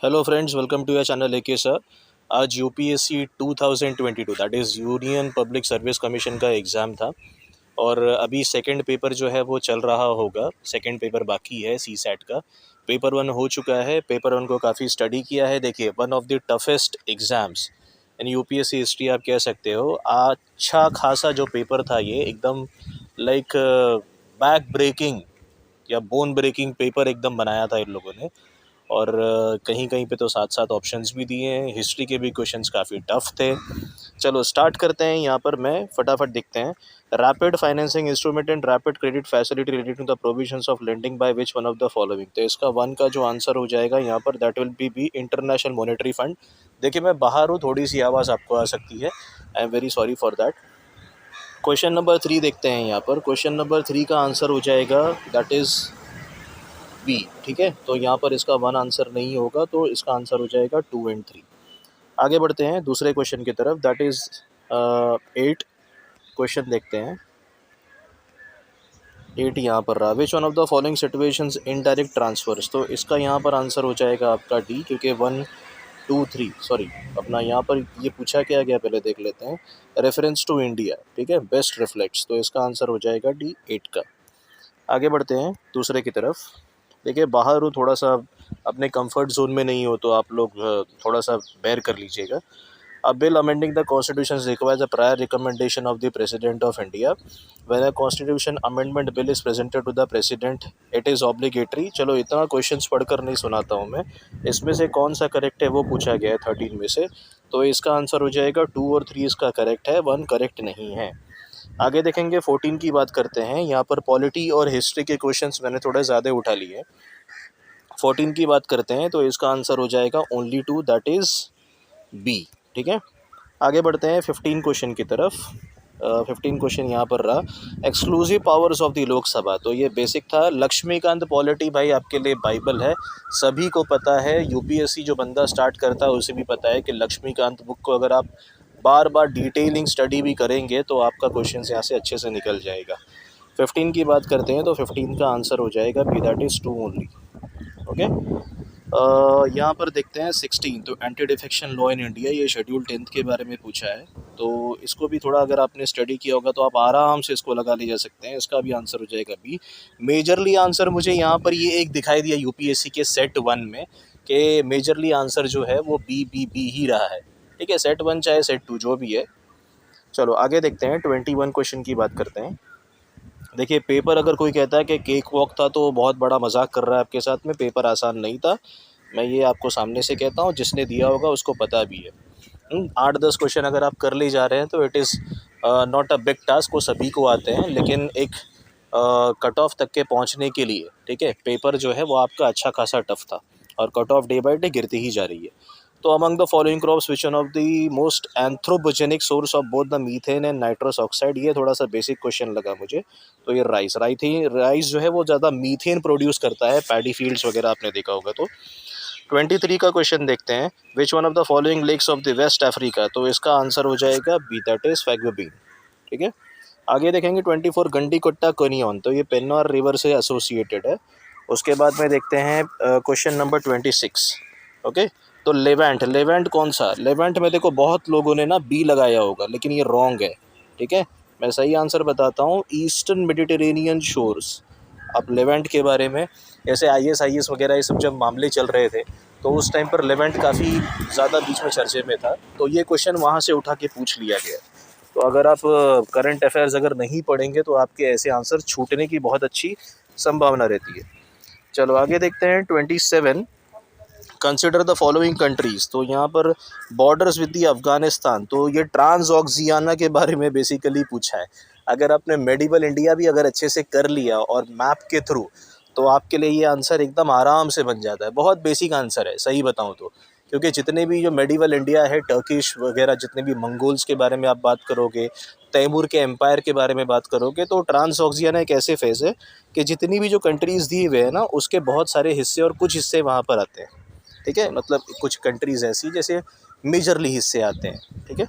Hello friends, welcome to your channel AK sir. आज UPSC 2022 that is Union Public Service Commission का exam था और अभी second paper जो है वो चल रहा होगा। सेकंड पेपर बाकी है सी सैट का। पेपर वन हो चुका है। पेपर वन को काफ़ी स्टडी किया है। देखिए, one of the toughest exams in UPSC history आप कह सकते हो। अच्छा खासा जो पेपर था ये एकदम लाइक बैक ब्रेकिंग या बोन ब्रेकिंग पेपर एकदम बनाया था इन लोगों ने। और कहीं कहीं पे तो साथ साथ ऑप्शंस भी दिए हैं। हिस्ट्री के भी क्वेश्चंस काफ़ी टफ थे। चलो स्टार्ट करते हैं। यहाँ पर मैं फटाफट देखते हैं। Rapid financing instrument and rapid credit facility related to the provisions of lending by which one of the following. तो इसका वन का जो आंसर हो जाएगा यहाँ पर that will B international monetary fund. देखिए, मैं बाहर हूँ, थोड़ी सी आवाज़ आपको आ सकती है। I am very sorry for that. Question number 3 देखते हैं। यहाँ पर क्वेश्चन नंबर 3 का आंसर हो जाएगा दैट इज़ बी। ठीक है, तो यहाँ पर इसका वन आंसर नहीं होगा, तो इसका आंसर हो जाएगा 2 एंड 3। आगे बढ़ते हैं दूसरे क्वेश्चन की तरफ। दैट इज़ 8 क्वेश्चन देखते हैं। 8 यहाँ पर रहा। Which one of the following situations indirect transfers. तो इसका यहाँ पर आंसर हो जाएगा आपका डी, क्योंकि 1 2 3 सॉरी अपना यहाँ पर ये पूछा क्या गया पहले देख लेते हैं। रेफरेंस टू इंडिया, ठीक है, बेस्ट रिफ्लेक्ट्स, तो इसका आंसर हो जाएगा डी 8 का। आगे बढ़ते हैं दूसरे की तरफ। देखिए, बाहर हो, थोड़ा सा अपने कंफर्ट जोन में नहीं हो तो आप लोग थोड़ा सा बेयर कर लीजिएगा। A bill amending the constitution requires a prior recommendation of the president of India. When a constitution amendment bill is presented to the president, it is obligatory. चलो इतना क्वेश्चंस पढ़कर नहीं सुनाता हूँ मैं। इसमें से कौन सा करेक्ट है वो पूछा गया है 13 में से। तो इसका आंसर हो जाएगा 2 और 3 इसका करेक्ट है, 1 करेक्ट नहीं है। आगे देखेंगे 14 की बात करते हैं। यहाँ पर पॉलिटी और हिस्ट्री के क्वेश्चंस मैंने थोड़े ज़्यादा उठा लिए। 14 की बात करते हैं तो इसका आंसर हो जाएगा ओनली 2 दैट इज़ बी। ठीक है, आगे बढ़ते हैं 15 क्वेश्चन की तरफ। 15 क्वेश्चन यहाँ पर रहा। Exclusive powers of the Lok Sabha. तो ये बेसिक था। लक्ष्मीकांत पॉलिटी भाई आपके लिए बाइबल है, सभी को पता है। यूपीएससी जो बंदा स्टार्ट करता है उसे भी पता है कि लक्ष्मीकांत बुक को अगर आप बार बार डिटेलिंग स्टडी भी करेंगे तो आपका क्वेश्चन यहाँ से अच्छे से निकल जाएगा। 15 की बात करते हैं तो 15 का आंसर हो जाएगा B that is 2 only. Okay, यहाँ पर देखते हैं 16। तो anti defection law in India, ये शेड्यूल 10th के बारे में पूछा है। तो इसको भी थोड़ा अगर आपने स्टडी किया होगा तो आप आराम से इसको लगा ले जा सकते हैं। इसका भी आंसर हो जाएगा बी। मेजरली आंसर मुझे यहाँ पर ये एक दिखाई दिया यूपीएससी के सेट 1 में कि मेजरली आंसर जो है वो बी ही रहा है। ठीक है, सेट 1 चाहे सेट 2 जो भी है। चलो आगे देखते हैं 21 क्वेश्चन की बात करते हैं। देखिए, पेपर अगर कोई कहता है कि केक वॉक था तो बहुत बड़ा मजाक कर रहा है आपके साथ में। पेपर आसान नहीं था, मैं ये आपको सामने से कहता हूँ, जिसने दिया होगा उसको पता भी है। 8-10 क्वेश्चन अगर आप कर ले जा रहे हैं तो it is not a big task, वो सभी को आते हैं। लेकिन एक कट ऑफ तक के पहुँचने के लिए, ठीक है, पेपर जो है वो आपका अच्छा खासा टफ था और cut off day by day गिरती ही जा रही है। तो among the following crops which one of the most anthropogenic source of both the methane and nitrous oxide. ये थोड़ा सा बेसिक क्वेश्चन लगा मुझे। तो ये राइस जो है वो ज़्यादा मीथेन प्रोड्यूस करता है, पैडी फील्ड्स वगैरह आपने देखा होगा। तो 23 का क्वेश्चन देखते हैं। Which one of the following lakes of the West Africa. तो इसका आंसर हो जाएगा बी दैट इज फैगोबीन। ठीक है, आगे देखेंगे 24 गंडीकोट्टा कोनियन। तो ये पेन्नौर रिवर से एसोसिएटेड है। उसके बाद में देखते हैं क्वेश्चन नंबर 26। ओके, तो लेवेंट, लेवेंट कौन सा? लेवेंट में देखो बहुत लोगों ने ना बी लगाया होगा, लेकिन ये रॉन्ग है। ठीक है, मैं सही आंसर बताता हूँ, ईस्टर्न मेडिटेरेनियन शोर्स। अब लेवेंट के बारे में ऐसे आईएस वगैरह ये सब जब मामले चल रहे थे तो उस टाइम पर लेवेंट काफ़ी ज़्यादा बीच में चर्चे में था। तो ये क्वेश्चन वहाँ से उठा के पूछ लिया गया। तो अगर आप करंट अफेयर्स अगर नहीं पढ़ेंगे तो आपके ऐसे आंसर छूटने की बहुत अच्छी संभावना रहती है। चलो आगे देखते हैं 27। Consider the following countries. तो यहाँ पर बॉर्डर्स विद दी अफ़गानिस्तान। तो ये ट्रांसऑक्सियाना के बारे में बेसिकली पूछा है। अगर आपने मेडिवल इंडिया भी अगर अच्छे से कर लिया और मैप के थ्रू, तो आपके लिए ये आंसर एकदम आराम से बन जाता है। बहुत बेसिक आंसर है सही बताऊँ तो, क्योंकि जितने भी जो मेडिवल इंडिया है, टर्किश वगैरह, जितने भी मंगोल्स के बारे में आप बात करोगे, तैमूर के एम्पायर के बारे में बात करोगे, तो ट्रांसऑक्सियाना एक ऐसे फेज़ है कि जितनी भी जो कंट्रीज़ दिए हुए हैं ना उसके बहुत सारे हिस्से और कुछ हिस्से वहाँ पर आते हैं। ठीक है, मतलब कुछ कंट्रीज़ ऐसी जैसे मेजरली हिस्से आते हैं। ठीक है,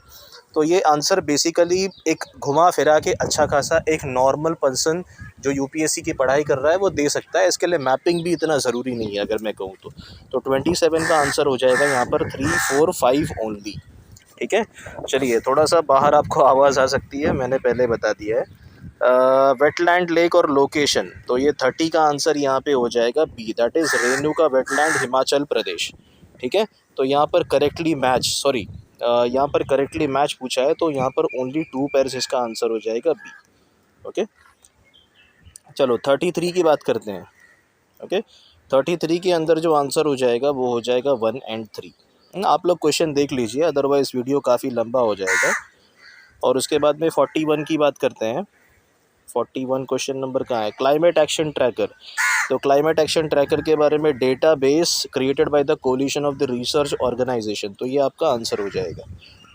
तो ये आंसर बेसिकली एक घुमा फिरा के अच्छा खासा एक नॉर्मल पर्सन जो यूपीएससी की पढ़ाई कर रहा है वो दे सकता है, इसके लिए मैपिंग भी इतना ज़रूरी नहीं है अगर मैं कहूँ तो 27 का आंसर हो जाएगा यहाँ पर 3, 4, 5 ओनली। ठीक है, चलिए थोड़ा सा बाहर आपको आवाज़ आ सकती है, मैंने पहले बता दिया है। वेटलैंड, लेक और लोकेशन, तो ये 30 का आंसर यहाँ पे हो जाएगा B, that is Renuka wetland, Himachal Pradesh. ठीक है, तो यहाँ पर करेक्टली मैच, सॉरी यहाँ पर करेक्टली मैच पूछा है, तो यहाँ पर ओनली 2 पेयर्स इसका आंसर हो जाएगा बी। ओके, चलो 33 की बात करते हैं। ओके, 33 के अंदर जो आंसर हो जाएगा वो हो जाएगा 1 और 3। आप लोग क्वेश्चन देख लीजिए, अदरवाइज़ वीडियो काफ़ी लंबा हो जाएगा। और उसके बाद में 41 की बात करते हैं। 41 क्वेश्चन नंबर कहाँ है, क्लाइमेट एक्शन ट्रैकर। तो क्लाइमेट एक्शन ट्रैकर के बारे में, database created by the coalition of the research organisation, तो ये आपका आंसर हो जाएगा।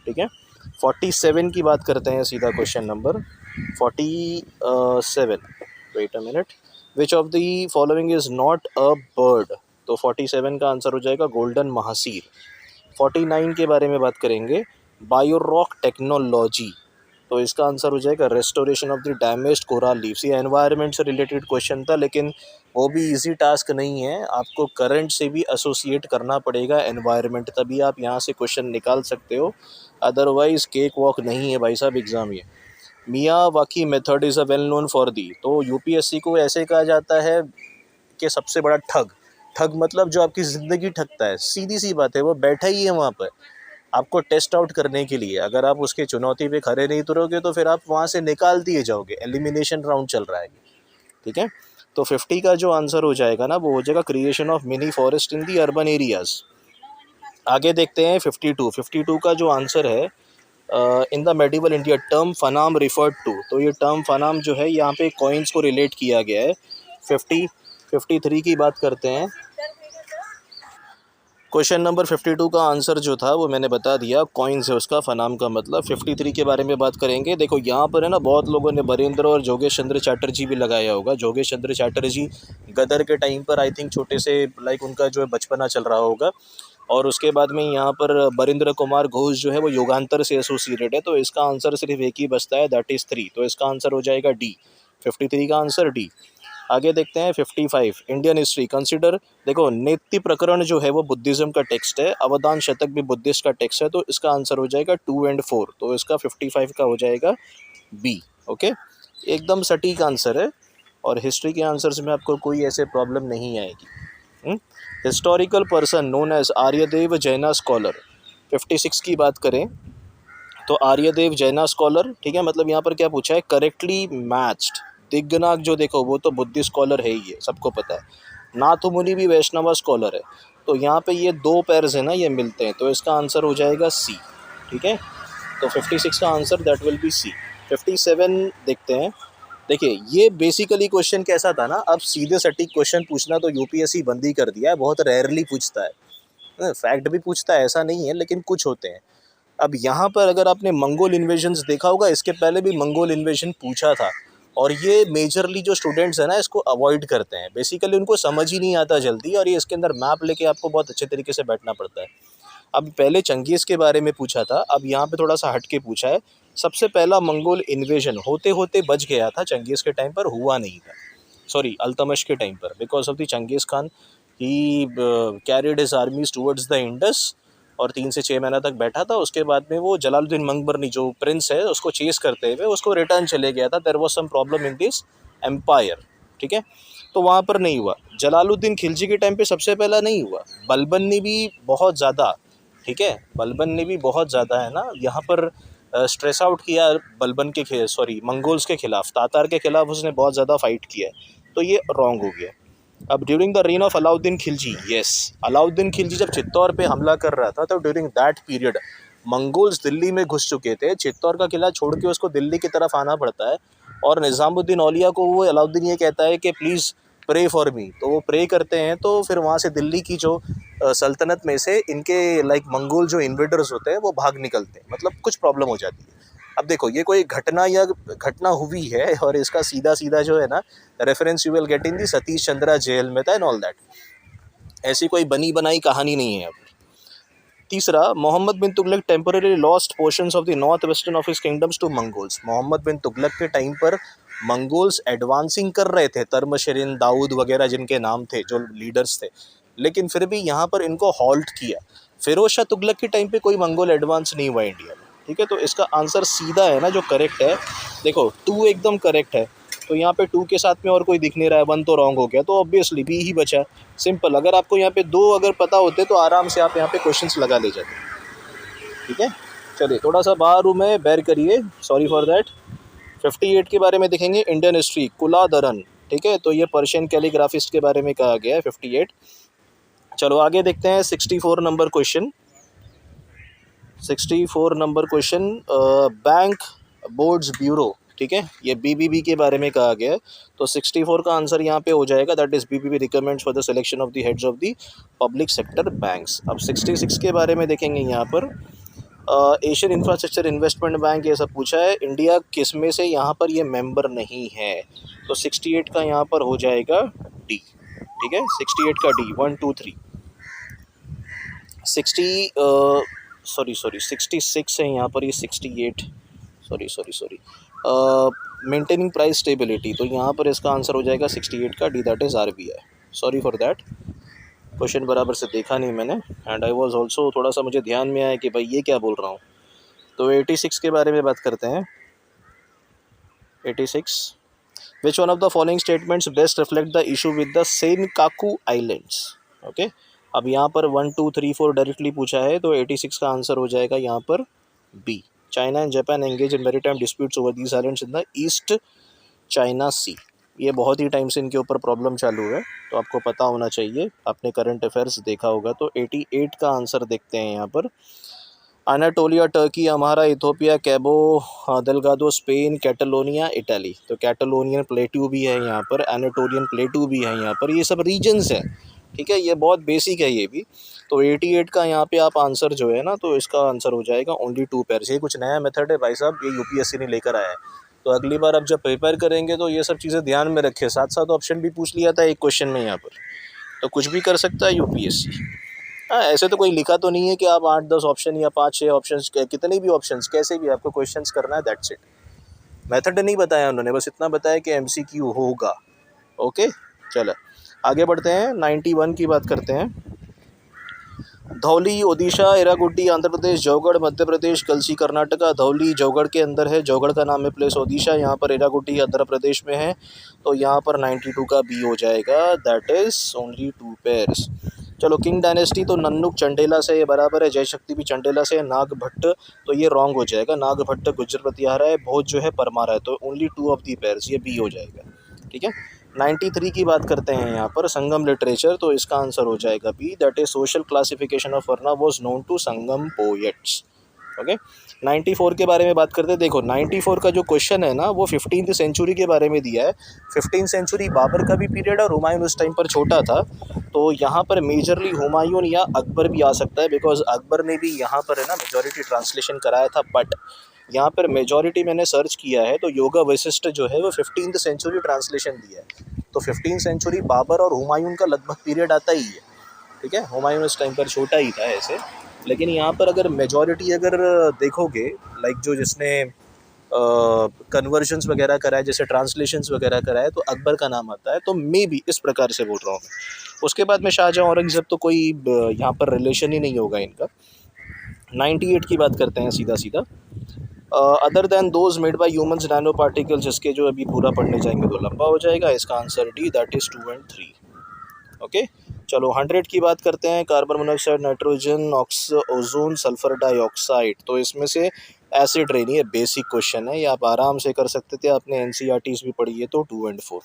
ठीक है, 47 की बात करते हैं, सीधा question number 47। Wait a minute, which of the following is not a bird, तो 47 का आंसर हो जाएगा गोल्डन महासीर। 49 के बारे में बात करेंगे, बायोरॉक टेक्नोलॉजी, तो इसका आंसर हो जाएगा restoration of the damaged coral leaves. ये एनवायरनमेंट से रिलेटेड क्वेश्चन था, लेकिन वो भी इजी टास्क नहीं है, आपको करंट से भी एसोसिएट करना पड़ेगा एनवायरनमेंट, तभी आप यहाँ से क्वेश्चन निकाल सकते हो, अदरवाइज़ केक वॉक नहीं है भाई साहब एग्ज़ाम ये। Miyawaki method is a well known for the, तो यूपीएससी को ऐसे कहा जाता है कि सबसे बड़ा ठग। ठग मतलब जो आपकी ज़िंदगी ठगता है, सीधी सी बात है, वो बैठा ही है वहाँ पर आपको टेस्ट आउट करने के लिए। अगर आप उसके चुनौती पे खड़े नहीं उतरोगे तो फिर आप वहाँ से निकाल दिए जाओगे, एलिमिनेशन राउंड चल रहा है। ठीक है, तो 50 का जो आंसर हो जाएगा ना वो हो जाएगा creation of mini forest in the urban areas. आगे देखते हैं 52 का जो आंसर है, in the medieval India term फनाम रिफर्ड टू, तो ये टर्म फनाम जो है यहाँ पे कॉइन्स को रिलेट किया गया है। 53 की बात करते हैं। क्वेश्चन नंबर 52 का आंसर जो था वो मैंने बता दिया, कॉइन्स है उसका, फनाम का मतलब। 53 के बारे में बात करेंगे। देखो यहाँ पर है ना, बहुत लोगों ने बरिंद्र और जोगेश चंद्र चैटर्जी भी लगाया होगा। जोगेश चंद्र चैटर्जी गदर के टाइम पर आई थिंक छोटे से लाइक उनका जो है बचपना चल रहा होगा, और उसके बाद में यहाँ पर बरिंद्र कुमार घोष जो है वो युगांतर से एसोसिएटेड है, तो इसका आंसर सिर्फ एक ही बचता है, दैट इज़ 3, तो इसका आंसर हो जाएगा डी। 53 का आंसर डी। आगे देखते हैं 55, इंडियन हिस्ट्री कंसिडर। देखो नेति प्रकरण जो है वो बुद्धिज़्म का टेक्स्ट है, अवदान शतक भी बुद्धिस्ट का टेक्स्ट है, तो इसका आंसर हो जाएगा 2 और 4, तो इसका 55 का हो जाएगा बी। ओके, एकदम सटीक आंसर है, और हिस्ट्री के आंसर्स में आपको कोई ऐसे प्रॉब्लम नहीं आएगी। Historical person known as Aryadev Jaina scholar. 56 की बात करें तो आर्यदेव जैना स्कॉलर, ठीक है, मतलब यहाँ पर क्या पूछा है, करेक्टली मैच्ड। दिग्गनाग जो देखो वो तो बुद्धिस्ट स्कॉलर है ही है, सबको पता है। नाथ मुनि भी वैष्णव स्कॉलर है, तो यहाँ पे ये 2 पेयर्स है ना, ये मिलते हैं, तो इसका आंसर हो जाएगा सी। ठीक है, तो 56 का answer that will be C. 57 देखते हैं। देखिए ये बेसिकली क्वेश्चन कैसा था ना, अब सीधे सटीक क्वेश्चन पूछना तो यूपीएससी बंद ही कर दिया है, बहुत रेयरली पूछता है, फैक्ट भी पूछता है ऐसा नहीं है, लेकिन कुछ होते हैं। अब यहाँ पर अगर आपने मंगोल इन्वेजन्स देखा होगा, इसके पहले भी मंगोल इन्वेजन पूछा था, और ये मेजरली जो स्टूडेंट्स हैं ना इसको अवॉइड करते हैं, बेसिकली उनको समझ ही नहीं आता जल्दी, और ये इसके अंदर मैप लेके आपको बहुत अच्छे तरीके से बैठना पड़ता है। अब पहले चंगेज़ के बारे में पूछा था, अब यहाँ पे थोड़ा सा हट के पूछा है। सबसे पहला मंगोल इन्वेजन होते होते बच गया था, चंगेज़ के टाइम पर हुआ नहीं था, सॉरी अल्तमश के टाइम पर, because of the Changez Khan he carried his आर्मीज towards the Indus, और 3 से 6 महीना तक बैठा था। उसके बाद में वो जलालुद्दीन मंगबरनी जो प्रिंस है उसको चेस करते हुए उसको रिटर्न चले गया था। There was some problem in this empire, ठीक है, तो वहाँ पर नहीं हुआ। जलालुद्दीन खिलजी के टाइम पे सबसे पहला नहीं हुआ। बलबन ने भी बहुत ज़्यादा, ठीक है, बलबन ने भी बहुत ज़्यादा है ना यहाँ पर स्ट्रेस आउट किया बलबन के सॉरी मंगोल्स के खिलाफ, तातार के खिलाफ उसने बहुत ज़्यादा फाइट किया है, तो ये रॉन्ग हो गया। अब during the rain of Alauddin Khilji, yes, Alauddin Khilji जब चित्तौड़ पे हमला कर रहा था तो during that period Mongols Delhi में घुस चुके थे। चित्तौड़ का किला छोड़ के उसको दिल्ली की तरफ आना पड़ता है, और निज़ामुद्दीन औलिया को वो अलाउद्दीन ये कहता है कि प्लीज़ प्रे फॉर मी, तो वो प्रे करते हैं, तो फिर वहाँ से दिल्ली की जो सल्तनत में से इनके लाइक मंगोल जो इन्वेडर्स होते हैं वो भाग निकलते हैं, मतलब कुछ प्रॉब्लम हो जाती है। अब देखो ये कोई घटना हुई है, और इसका सीधा सीधा जो है ना reference you will get in the Satish Chandra jail में था एंड ऑल दैट, ऐसी कोई बनी बनाई कहानी नहीं है। अब तीसरा, Mohammad bin Tughlaq temporary lost portions of the north western of his kingdoms to Mongols. Mohammad bin Tughlaq के टाइम पर मंगोल्स एडवांसिंग कर रहे थे, तर्मशरिन, दाऊद वगैरह जिनके नाम थे, जो लीडर्स थे, लेकिन फिर भी यहाँ पर इनको हॉल्ट किया। फिरोज शाह तुगलक के टाइम पे कोई मंगोल एडवांस नहीं हुआ इंडिया में, ठीक है। तो इसका आंसर सीधा है ना, जो करेक्ट है, देखो 2 एकदम करेक्ट है, तो यहाँ पे 2 के साथ में और कोई दिख नहीं रहा है, 1 तो रॉन्ग हो गया, तो ऑब्वियसली बी ही बचा। सिंपल। अगर आपको यहाँ पे 2 अगर पता होते तो आराम से आप यहाँ पे क्वेश्चंस लगा ले जाते, ठीक है। चलिए, थोड़ा सा बाहर हूँ मैं, बेयर करिए, सॉरी फॉर दैट। 58 के बारे में देखेंगे, इंडियन हिस्ट्री, कुलादरन, ठीक है। तो ये पर्शियन कैलीग्राफिस्ट के बारे में कहा गया है, 58। चलो आगे देखते हैं 64 number question. 64 number question, bank boards bureau, ठीक है, ये बीबीबी के बारे में कहा गया है। तो 64 का आंसर यहाँ पे हो जाएगा, that is BBB recommends for the selection of the heads of the public sector banks. अब 66 के बारे में देखेंगे यहाँ पर, एशियन इंफ्रास्ट्रक्चर इन्वेस्टमेंट बैंक, ये सब पूछा है। इंडिया किस में से यहाँ पर ये मेंबर नहीं है, तो 68 का यहाँ पर हो जाएगा डी, ठीक है। 68 का डी, 1 2 3। 66 है यहाँ पर, ये 68, सॉरी मेंटेनिंग प्राइस स्टेबिलिटी, तो यहाँ पर इसका आंसर हो जाएगा 68 का D, that is RBI. Sorry for that, question बराबर से देखा नहीं मैंने, एंड आई वाज आल्सो, थोड़ा सा मुझे ध्यान में आया कि भाई ये क्या बोल रहा हूँ। तो 86 के बारे में बात करते हैं। 86, विच one of the following statements best reflect the issue with the Senkaku islands, okay. अब यहाँ पर 1 2 3 4 डायरेक्टली पूछा है, तो 86 का आंसर हो जाएगा यहाँ पर B. China and Japan engage in maritime disputes over these islands in the East China Sea. ये बहुत ही टाइम से इनके ऊपर प्रॉब्लम चालू है, तो आपको पता होना चाहिए, आपने करंट अफेयर्स देखा होगा। तो 88 का आंसर देखते हैं यहाँ पर, Anatolia Turkey, Amhara Ethiopia, Cabo Delgado Spain, Catalonia Italy. तो कैटलोनियन प्लेटू भी है यहाँ पर, एनाटोलियन प्लेटू भी है यहाँ पर, ये सब रीजन्स हैं, ठीक है। ये बहुत बेसिक है ये भी। तो 88 का यहाँ पे आप आंसर जो है ना, तो इसका आंसर हो जाएगा ओनली 2 पेयर्स। ये कुछ नया मेथड है भाई साहब, ये यूपीएससी ने लेकर आया है, तो अगली बार आप जब प्रिपेयर करेंगे तो ये सब चीज़ें ध्यान में रखें। साथ साथ ऑप्शन भी पूछ लिया था एक क्वेश्चन में यहाँ पर, तो कुछ भी कर सकता है यूपीएससी। हाँ, ऐसे तो कोई लिखा तो नहीं है कि आप 8-10 ऑप्शन या 5-6 ऑप्शन, कितने भी ऑप्शन, कैसे भी आपको क्वेश्चन करना है, दैट्स इट। मेथड नहीं बताया उन्होंने, बस इतना बताया कि एमसीक्यू होगा, ओके। चलो आगे बढ़ते हैं, 91 की बात करते हैं। धौली ओडिशा, एरागुड्डी आंध्र प्रदेश, जौगढ़ मध्य प्रदेश, कलसी कर्नाटका। धौली जौगढ़ के अंदर है, जौगढ़ का नाम है प्लेस, ओडिशा यहाँ पर, एरागुड्डी आंध्र प्रदेश में है। तो यहाँ पर 92 का बी हो जाएगा, दैट इज ओनली 2 पेयर्स। चलो किंग डायनेस्टी, तो नन्नुक चंडेला से, ये बराबर है। जय शक्ति भी चंडेला से है। नागभट्ट, तो ये रॉन्ग हो जाएगा, नागभट्ट गुज्जर प्रतिहारा है, भोज जो है परमार है, तो ओनली 2 ऑफ दी पेयर्स, ये बी हो जाएगा, ठीक है। 93 की बात करते हैं यहाँ पर, संगम लिटरेचर, तो इसका आंसर हो जाएगा B, that is social classification of varna was known to Sangam poets, okay. 94 के बारे में बात करते हैं। देखो 94 का जो क्वेश्चन है ना, वो 15th सेंचुरी के बारे में दिया है। 15th सेंचुरी बाबर का भी पीरियड और हुमायूं उस टाइम पर छोटा था, तो यहाँ पर मेजरली हुमायूं या अकबर भी आ सकता है, बिकॉज अकबर ने भी यहाँ पर है ना मेजॉरिटी ट्रांसलेशन कराया था। बट यहाँ पर मेजॉरिटी मैंने सर्च किया है, तो योगा वशिष्ठ जो है वो 15th सेंचुरी ट्रांसलेशन दिया है। तो 15th सेंचुरी बाबर और हुमायूं का लगभग पीरियड आता ही है, ठीक है। हुमायूं उस टाइम पर छोटा ही था ऐसे, लेकिन यहाँ पर अगर मेजॉरिटी अगर देखोगे, लाइक जो जिसने कन्वर्जन्स वगैरह कराए, जैसे ट्रांसलेशंस वगैरह कराए, तो अकबर का नाम आता है। तो मे बी इस प्रकार से बोल रहा हूँ मैं। उसके बाद में शाहजहाँ औरंगजेब, तो कोई यहाँ पर रिलेशन ही नहीं होगा इनका। 98 की बात करते हैं सीधा सीधा, other than those made by humans nano particles, जिसके जो अभी पूरा पढ़ने जाएंगे तो लंबा हो जाएगा। इसका answer D, that is 2 and 3, okay. चलो 100 की बात करते हैं, carbon monoxide, nitrogen, ozone, sulphur dioxide. तो इसमें से एसिड रेन, ये बेसिक क्वेश्चन है, ये आप आराम से कर सकते थे, आपने एनसीईआरटीज़ भी पढ़ी है, तो 2 and 4,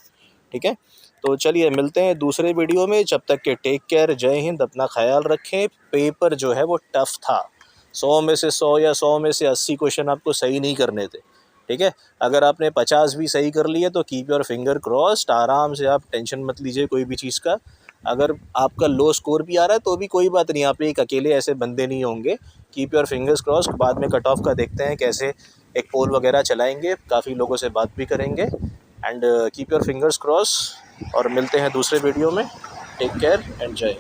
ठीक है। तो चलिए मिलते हैं दूसरे वीडियो में, जब तक के टेक केयर, जय हिंद, अपना ख्याल रखें। पेपर जो है वो टफ था, 100 में से 100 या 100 में से 80 क्वेश्चन आपको सही नहीं करने थे, ठीक है। अगर आपने 50 भी सही कर लिए तो कीप योर फिंगर क्रॉस्ड, आराम से, आप टेंशन मत लीजिए कोई भी चीज़ का। अगर आपका लो स्कोर भी आ रहा है तो भी कोई बात नहीं, आप एक अकेले ऐसे बंदे नहीं होंगे। कीप योर फिंगर्स क्रॉस्ड, बाद में कट ऑफ का देखते हैं कैसे, एक पोल वगैरह चलाएंगे, काफ़ी लोगों से बात भी करेंगे, and keep your fingers cross, और मिलते हैं दूसरे वीडियो में। टेक केयर एंड जय।